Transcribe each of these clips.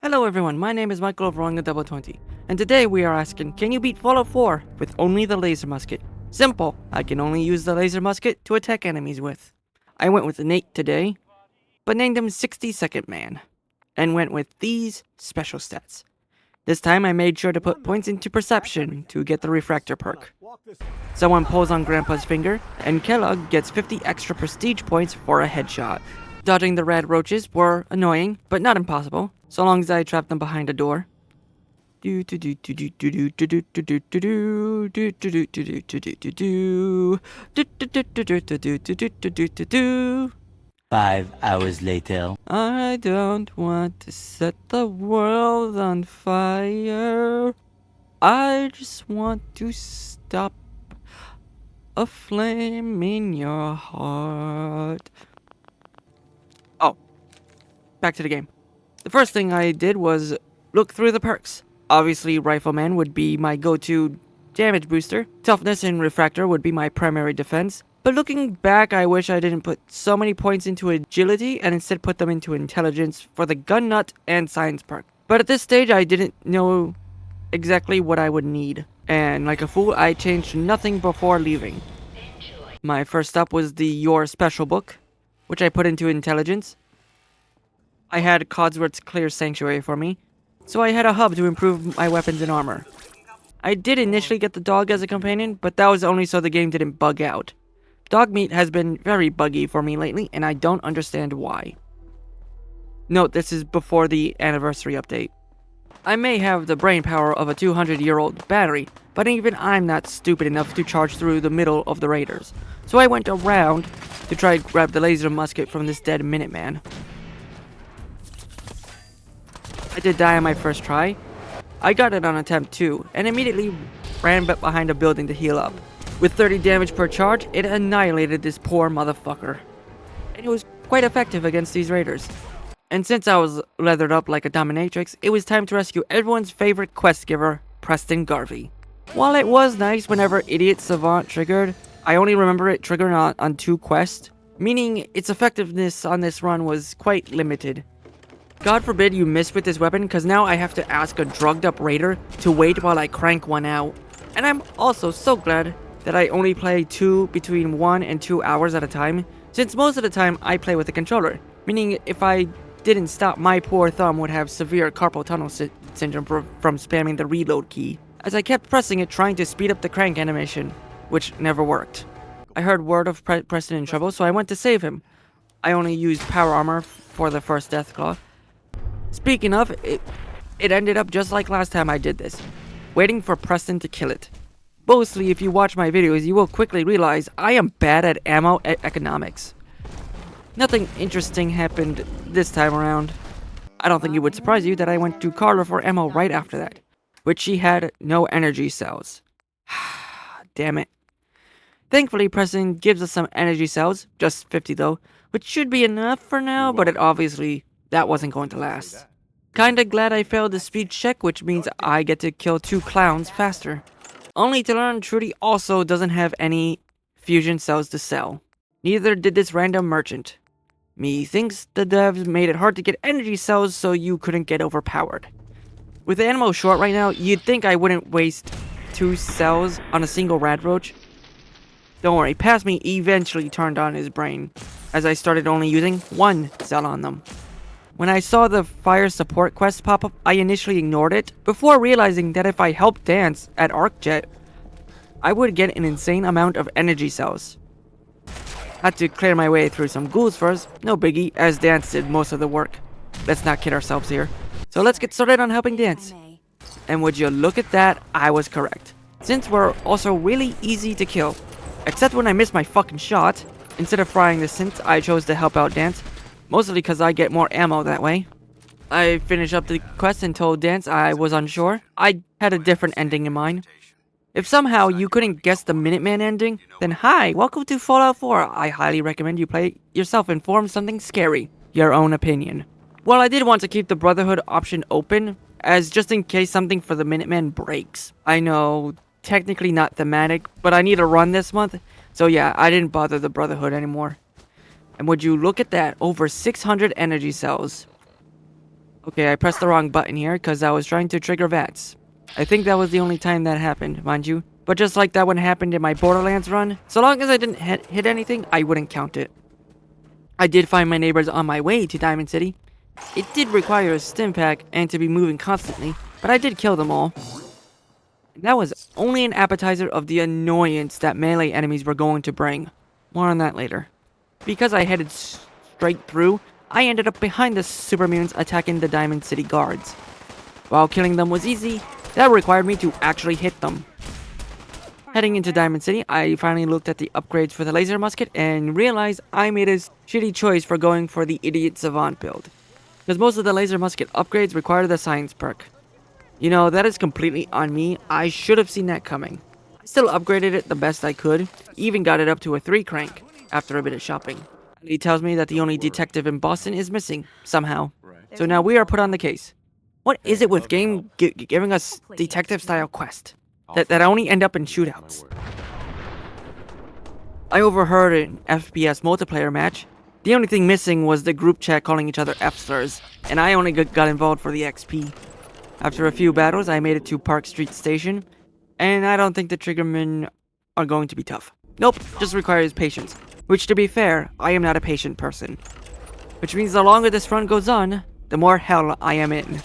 Hello everyone, my name is Michael of Rolling the Double 20, and today we are asking, can you beat Fallout 4 with only the laser musket? Simple, I can only use the laser musket to attack enemies with. I went with Nate today, but named him 60-second man, and went with these special stats. This time I made sure to put points into perception to get the refractor perk. Someone pulls on Grandpa's finger, and Kellogg gets 50 extra prestige points for a headshot. Dodging the red roaches were annoying, but not impossible, so long as I trapped them behind a door. 5 hours later. I don't want to set the world on fire. I just want to stop a flame in your heart. Oh, back to the game. The first thing I did was look through the perks. Obviously, Rifleman would be my go-to damage booster. Toughness and Refractor would be my primary defense. But looking back, I wish I didn't put so many points into Agility and instead put them into Intelligence for the Gun Nut and Science perk. But at this stage, I didn't know exactly what I would need. And like a fool, I changed nothing before leaving. My first stop was the Your Special book, which I put into Intelligence. I had Codsworth's Clear Sanctuary for me, so I had a hub to improve my weapons and armor. I did initially get the dog as a companion, but that was only so the game didn't bug out. Dog meat has been very buggy for me lately, and I don't understand why. Note, this is before the anniversary update. I may have the brain power of a 200-year-old battery, but even I'm not stupid enough to charge through the middle of the raiders. So I went around to try to grab the laser musket from this dead Minuteman. I did die on my first try. I got it on attempt 2, and immediately ran back behind a building to heal up. With 30 damage per charge, it annihilated this poor motherfucker. And it was quite effective against these raiders. And since I was leathered up like a dominatrix, it was time to rescue everyone's favorite quest giver, Preston Garvey. While it was nice whenever Idiot Savant triggered, I only remember it triggering on 2 quests, meaning its effectiveness on this run was quite limited. God forbid you miss with this weapon, because now I have to ask a drugged up raider to wait while I crank one out. And I'm also so glad that I only play between 1 and 2 hours at a time, since most of the time I play with a controller, meaning if I didn't stop, my poor thumb would have severe carpal tunnel syndrome from spamming the reload key, as I kept pressing it trying to speed up the crank animation, which never worked. I heard word of Preston in trouble, so I went to save him. I only used power armor for the first Deathclaw. Speaking of, it ended up just like last time I did this, waiting for Preston to kill it. Mostly, if you watch my videos, you will quickly realize I am bad at ammo economics. Nothing interesting happened this time around. I don't think it would surprise you that I went to Carla for ammo right after that, which she had no energy cells. Damn it. Thankfully, Preston gives us some energy cells, just 50 though, which should be enough for now, but that wasn't going to last. Kinda glad I failed the speed check, which means I get to kill 2 clowns faster. Only to learn Trudy also doesn't have any fusion cells to sell. Neither did this random merchant. Methinks the devs made it hard to get energy cells so you couldn't get overpowered. With the ammo short right now, you'd think I wouldn't waste 2 cells on a single rad roach. Don't worry, past me eventually turned on his brain, as I started only using 1 cell on them. When I saw the fire support quest pop up, I initially ignored it, before realizing that if I helped Dance at ArcJet, I would get an insane amount of energy cells. Had to clear my way through some ghouls first, no biggie, as Dance did most of the work. Let's not kid ourselves here. So let's get started on helping Dance. And would you look at that, I was correct. Since we're also really easy to kill. Except when I miss my fucking shot. Instead of frying the synth, I chose to help out Dance. Mostly because I get more ammo that way. I finished up the quest and told Dance I was unsure. I had a different ending in mind. If somehow you couldn't guess the Minuteman ending, then hi, welcome to Fallout 4. I highly recommend you play yourself and form something scary. Your own opinion. Well, I did want to keep the Brotherhood option open, as just in case something for the Minuteman breaks. I know, technically not thematic, but I need a run this month, so yeah, I didn't bother the Brotherhood anymore. And would you look at that, over 600 energy cells. Okay, I pressed the wrong button here because I was trying to trigger VATS. I think that was the only time that happened, mind you. But just like that one happened in my Borderlands run, so long as I didn't hit anything, I wouldn't count it. I did find my neighbors on my way to Diamond City. It did require a stim pack and to be moving constantly, but I did kill them all. And that was only an appetizer of the annoyance that melee enemies were going to bring. More on that later. Because I headed straight through, I ended up behind the super mutants attacking the Diamond City guards. While killing them was easy, that required me to actually hit them. Heading into Diamond City, I finally looked at the upgrades for the laser musket and realized I made a shitty choice for going for the Idiot Savant build. Because most of the laser musket upgrades require the science perk. You know, that is completely on me. I should have seen that coming. I still upgraded it the best I could, even got it up to a 3 crank after a bit of shopping. And he tells me that the only detective in Boston is missing, somehow. So now we are put on the case. What is it with game giving us detective-style quest that only end up in shootouts? I overheard an FPS multiplayer match. The only thing missing was the group chat calling each other F-slurs, and I only got involved for the XP. After a few battles, I made it to Park Street Station, and I don't think the triggermen are going to be tough. Nope, just requires patience. Which, to be fair, I am not a patient person. Which means the longer this run goes on, the more hell I am in.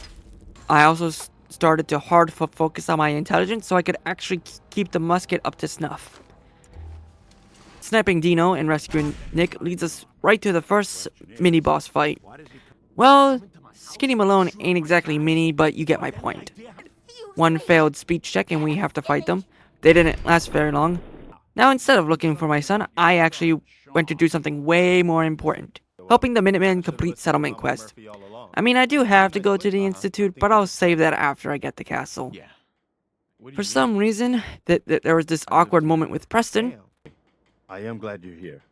I also started to hard focus on my intelligence so I could actually keep the musket up to snuff. Sniping Dino and rescuing Nick leads us right to the first mini-boss fight. Well, Skinny Malone ain't exactly mini, but you get my point. One failed speech check and we have to fight them. They didn't last very long. Now instead of looking for my son, I actually went to do something way more important. Helping the Minutemen complete settlement quest. I mean, I do have to go to the Institute, but I'll save that after I get the castle. For some reason, there was this awkward moment with Preston. I am glad you're here.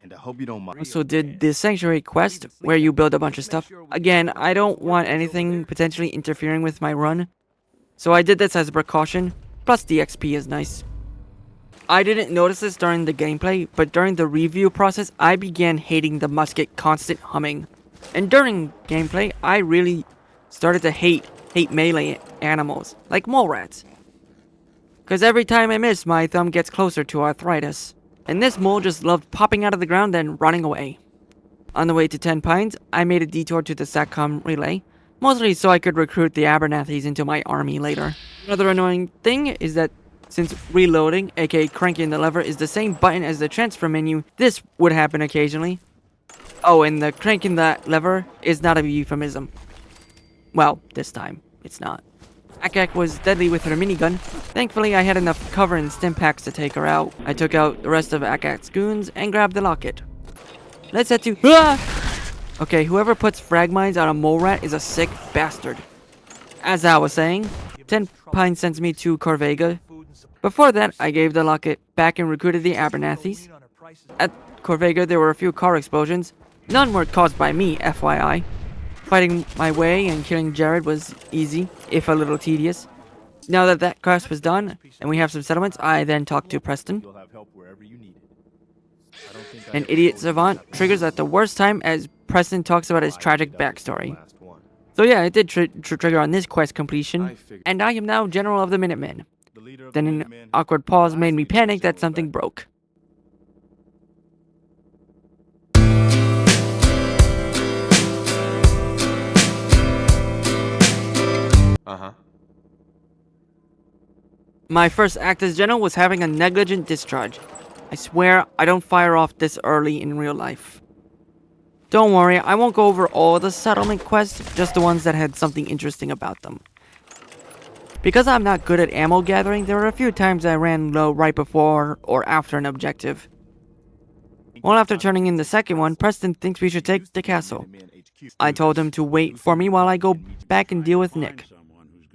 And I hope you don't mind. Also did the Sanctuary quest, where you build a bunch of stuff. Again, I don't want anything potentially interfering with my run, so I did this as a precaution, plus the XP is nice. I didn't notice this during the gameplay, but during the review process, I began hating the musket constant humming. And during gameplay, I really started to hate melee animals, like mole rats. Cause every time I miss, my thumb gets closer to arthritis. And this mole just loved popping out of the ground and running away. On the way to 10 Pines, I made a detour to the SATCOM relay, mostly so I could recruit the Abernathys into my army later. Another annoying thing is that since reloading, aka cranking the lever, is the same button as the transfer menu, this would happen occasionally. Oh, and the cranking that lever is not a euphemism. Well, this time, it's not. Akak was deadly with her minigun. Thankfully, I had enough cover and stim packs to take her out. I took out the rest of Akak's goons and grabbed the locket. Let's head to... Okay, whoever puts frag mines on a mole rat is a sick bastard. As I was saying, 10 Pines sends me to Corvega. Before that, I gave the locket back and recruited the Abernathys. At Corvega, there were a few car explosions. None were caused by me, FYI. Fighting my way and killing Jared was easy, if a little tedious. Now that that quest was done, and we have some settlements, I then talked to Preston. An Idiot Savant triggers at the worst time as Preston talks about his tragic backstory. So yeah, it did trigger on this quest completion, and I am now General of the Minutemen. Then an awkward pause made me panic that something broke. My first act as general was having a negligent discharge. I swear I don't fire off this early in real life. Don't worry, I won't go over all the settlement quests, just the ones that had something interesting about them. Because I'm not good at ammo gathering, there were a few times I ran low right before or after an objective. Well, after turning in the second one, Preston thinks we should take the castle. I told him to wait for me while I go back and deal with Nick.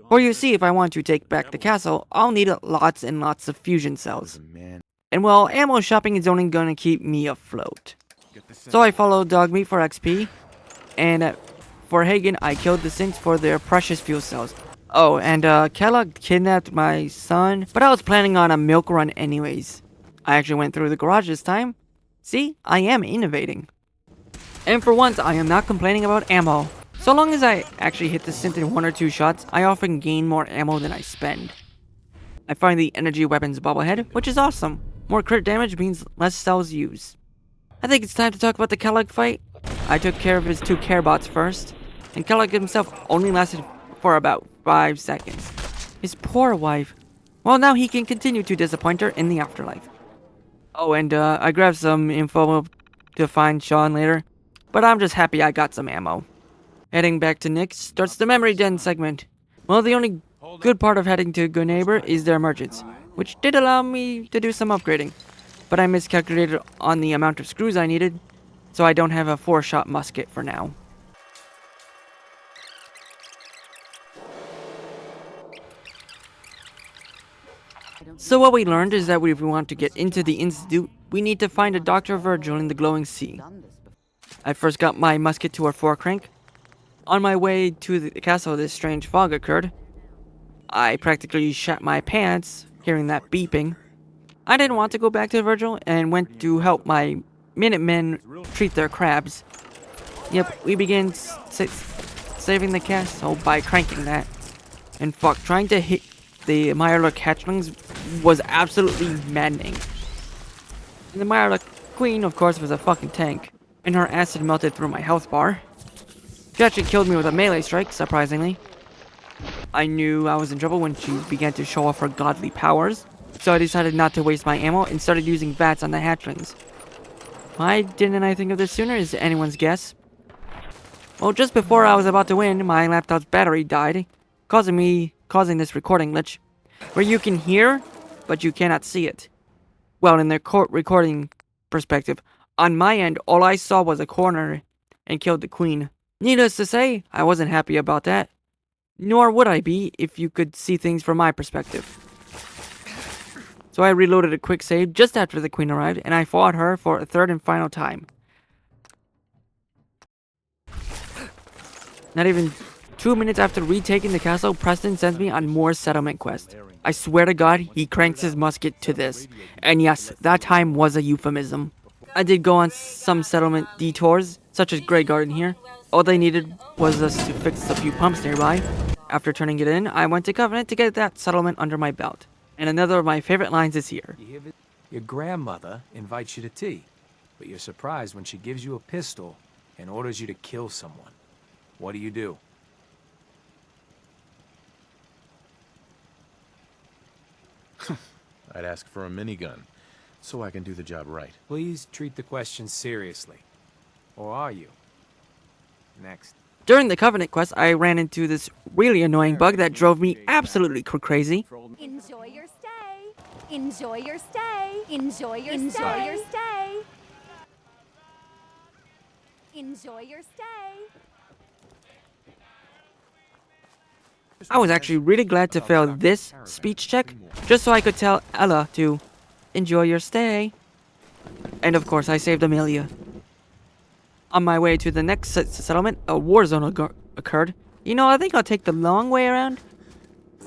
For you see, if I want to take back the castle, I'll need lots and lots of fusion cells. And well, ammo shopping is only gonna keep me afloat. So I followed Dogmeat for XP, and for Hagen, I killed the Synths for their precious fuel cells. Oh, and Kellogg kidnapped my son, but I was planning on a milk run anyways. I actually went through the garage this time. See, I am innovating. And for once, I am not complaining about ammo. So long as I actually hit the synth in 1 or 2 shots, I often gain more ammo than I spend. I find the energy weapons bobblehead, which is awesome. More crit damage means less cells used. I think it's time to talk about the Kellogg fight. I took care of his 2 carebots first, and Kellogg himself only lasted for about 5 seconds. His poor wife. Well, now he can continue to disappoint her in the afterlife. Oh, and I grabbed some info to find Sean later, but I'm just happy I got some ammo. Heading back to Nick's starts the memory den segment. Well, the only good part of heading to Good Neighbor is their merchants, which did allow me to do some upgrading, but I miscalculated on the amount of screws I needed, so I don't have a 4-shot musket for now. So what we learned is that if we want to get into the Institute, we need to find a Dr. Virgil in the glowing sea. I first got my musket to a 4-crank. On my way to the castle, this strange fog occurred. I practically shat my pants, hearing that beeping. I didn't want to go back to Virgil, and went to help my Minutemen treat their crabs. Yep, we began saving the castle by cranking that. And fuck, trying to hit the Mirelurk hatchlings was absolutely maddening. And the Mirelurk queen, of course, was a fucking tank, and her acid melted through my health bar. She actually killed me with a melee strike, surprisingly. I knew I was in trouble when she began to show off her godly powers, so I decided not to waste my ammo and started using VATS on the hatchlings. Why didn't I think of this sooner is anyone's guess. Well, just before I was about to win, my laptop's battery died, causing this recording glitch, where you can hear, but you cannot see it. Well, in the recording perspective, on my end, all I saw was a corner and killed the queen. Needless to say, I wasn't happy about that. Nor would I be if you could see things from my perspective. So I reloaded a quick save just after the queen arrived, and I fought her for a 3rd and final time. Not even 2 minutes after retaking the castle, Preston sends me on more settlement quest. I swear to God, he cranks his musket to this. And yes, that time was a euphemism. I did go on some settlement detours, such as Grey Garden here. All they needed was us to fix a few pumps nearby. After turning it in, I went to Covenant to get that settlement under my belt. And another of my favorite lines is here. Your grandmother invites you to tea, but you're surprised when she gives you a pistol and orders you to kill someone. What do? I'd ask for a minigun, so I can do the job right. Please treat the question seriously. Or are you? Next. During the Covenant quest, I ran into this really annoying bug that drove me absolutely crazy. Enjoy your stay. Enjoy your stay. Enjoy your stay. Enjoy your stay. I was actually really glad to fail this speech check, just so I could tell Ella to enjoy your stay. And of course, I saved Amelia. On my way to the next settlement, a war zone occurred. You know, I think I'll take the long way around.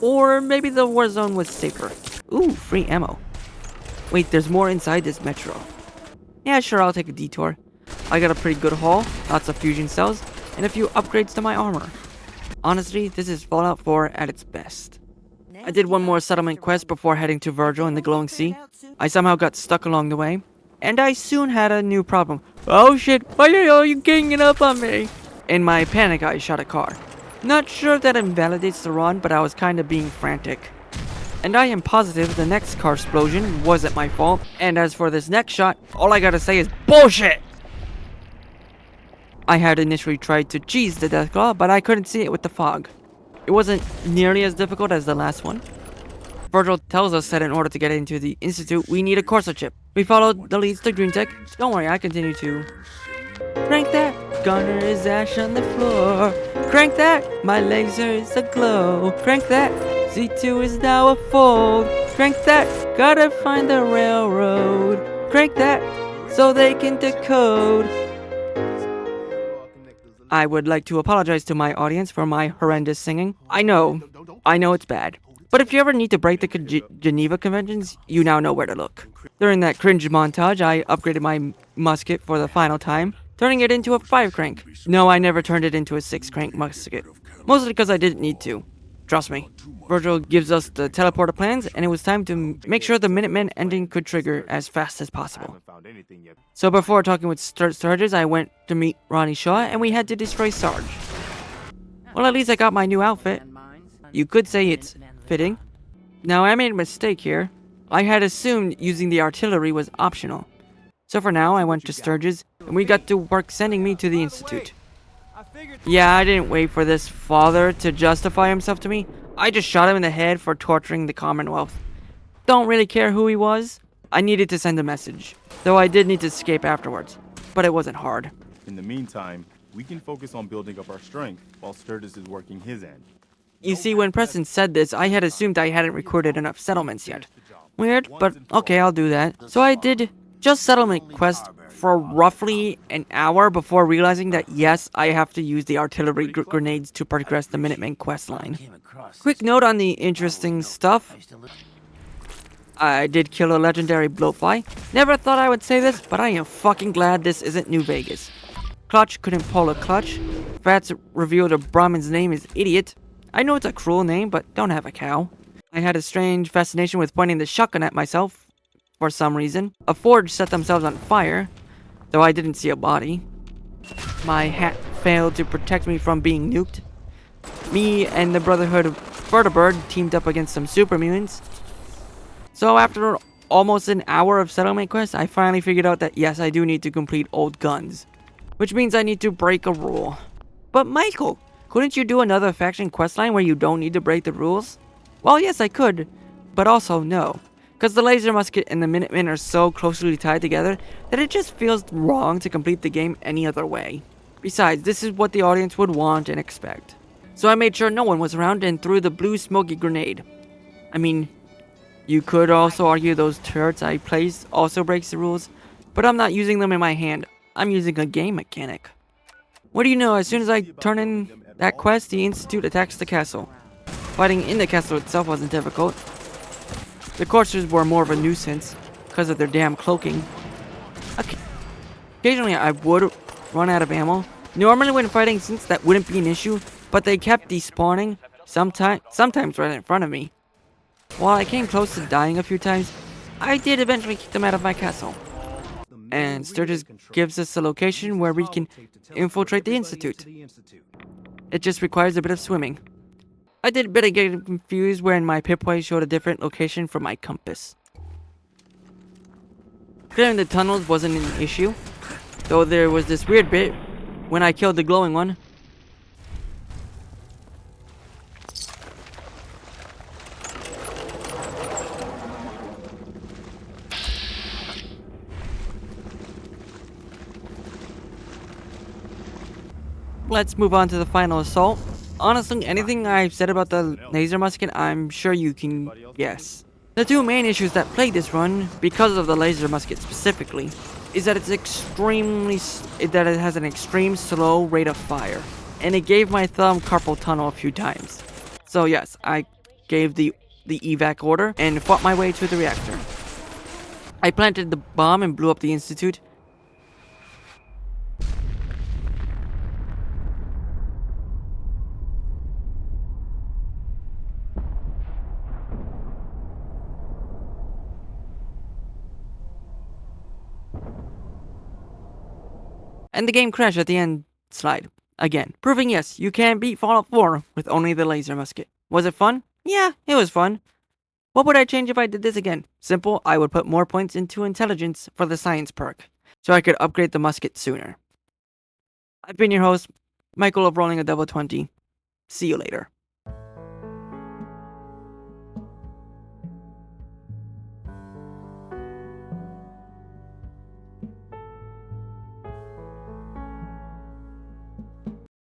Or maybe the war zone was safer. Ooh, free ammo. Wait, there's more inside this metro. Yeah, sure, I'll take a detour. I got a pretty good haul, lots of fusion cells, and a few upgrades to my armor. Honestly, this is Fallout 4 at its best. I did one more settlement quest before heading to Virgil in the glowing sea. I somehow got stuck along the way, and I soon had a new problem. Oh shit, why are you ganging up on me? In my panic, I shot a car. Not sure if that invalidates the run, but I was kinda being frantic. And I am positive the next car explosion wasn't my fault, and as for this next shot, all I gotta say is bullshit! I had initially tried to cheese the Deathclaw, but I couldn't see it with the fog. It wasn't nearly as difficult as the last one. Virgil tells us that in order to get into the Institute, we need a Corsa chip. We followed the leads to Green Tech. Don't worry, I continue to... Crank that! Gunner is ash on the floor. Crank that! My laser is aglow. Crank that! Z2 is now a fold. Crank that! Gotta find the railroad. Crank that! So they can decode. I would like to apologize to my audience for my horrendous singing. I know it's bad. But if you ever need to break the Geneva Conventions, you now know where to look. During that cringe montage, I upgraded my musket for the final time, turning it into a 5 crank. No, I never turned it into a 6 crank musket. Mostly because I didn't need to. Trust me. Virgil gives us the teleporter plans, and it was time to make sure the Minutemen ending could trigger as fast as possible. So before talking with Sturges, I went to meet Ronnie Shaw, and we had to destroy Sarge. Well, at least I got my new outfit. You could say it's fitting. Now, I made a mistake here. I had assumed using the artillery was optional. So for now, I went to Sturges, and we got to work sending me to the Institute. Yeah, I didn't wait for this father to justify himself to me. I just shot him in the head for torturing the Commonwealth. Don't really care who he was. I needed to send a message, though I did need to escape afterwards. But it wasn't hard. In the meantime, we can focus on building up our strength while Sturgis is working his end. You see, when Preston said this, I had assumed I hadn't recorded enough settlements yet. Weird, but okay, I'll do that. So I did just settlement quest for roughly an hour before realizing that yes, I have to use the artillery grenades to progress the Minutemen quest line. Quick note on the interesting stuff. I did kill a legendary blowfly. Never thought I would say this, but I am fucking glad this isn't New Vegas. Clutch couldn't pull a clutch. Fats revealed a Brahmin's name is Idiot. I know it's a cruel name, but don't have a cow. I had a strange fascination with pointing the shotgun at myself, for some reason. A forge set themselves on fire, though I didn't see a body. My hat failed to protect me from being nuked. Me and the Brotherhood of Vertibird teamed up against some super mutants. So after almost an hour of settlement quests, I finally figured out that yes, I do need to complete old guns. Which means I need to break a rule. But Michael, couldn't you do another faction questline where you don't need to break the rules? Well, yes, I could, but also no. Because the laser musket and the Minutemen are so closely tied together that it just feels wrong to complete the game any other way. Besides, this is what the audience would want and expect. So I made sure no one was around and threw the blue smoky grenade. I mean, you could also argue those turrets I placed also breaks the rules, but I'm not using them in my hand. I'm using a game mechanic. What do you know, as soon as I turn in that quest, the Institute attacks the castle. Fighting in the castle itself wasn't difficult. The coursers were more of a nuisance, because of their damn cloaking. Occasionally I would run out of ammo. Normally when fighting since that wouldn't be an issue, but they kept despawning, sometimes right in front of me. While I came close to dying a few times, I did eventually kick them out of my castle. And Sturgis gives us a location where we can infiltrate the Institute. It just requires a bit of swimming. I did a bit of getting confused when my pipway showed a different location from my compass. Clearing the tunnels wasn't an issue, though there was this weird bit when I killed the glowing one. Let's move on to the final assault. Honestly, anything I've said about the laser musket, I'm sure you can guess. The two main issues that plague this run, because of the laser musket specifically, is that it has an extreme slow rate of fire, and it gave my thumb carpal tunnel a few times. So yes, I gave the evac order and fought my way to the reactor. I planted the bomb and blew up the Institute. And the game crashed at the end slide. Again, proving yes, you can beat Fallout 4 with only the laser musket. Was it fun? Yeah, it was fun. What would I change if I did this again? Simple, I would put more points into intelligence for the science perk, so I could upgrade the musket sooner. I've been your host, Michael of Rolling a Double 20. See you later.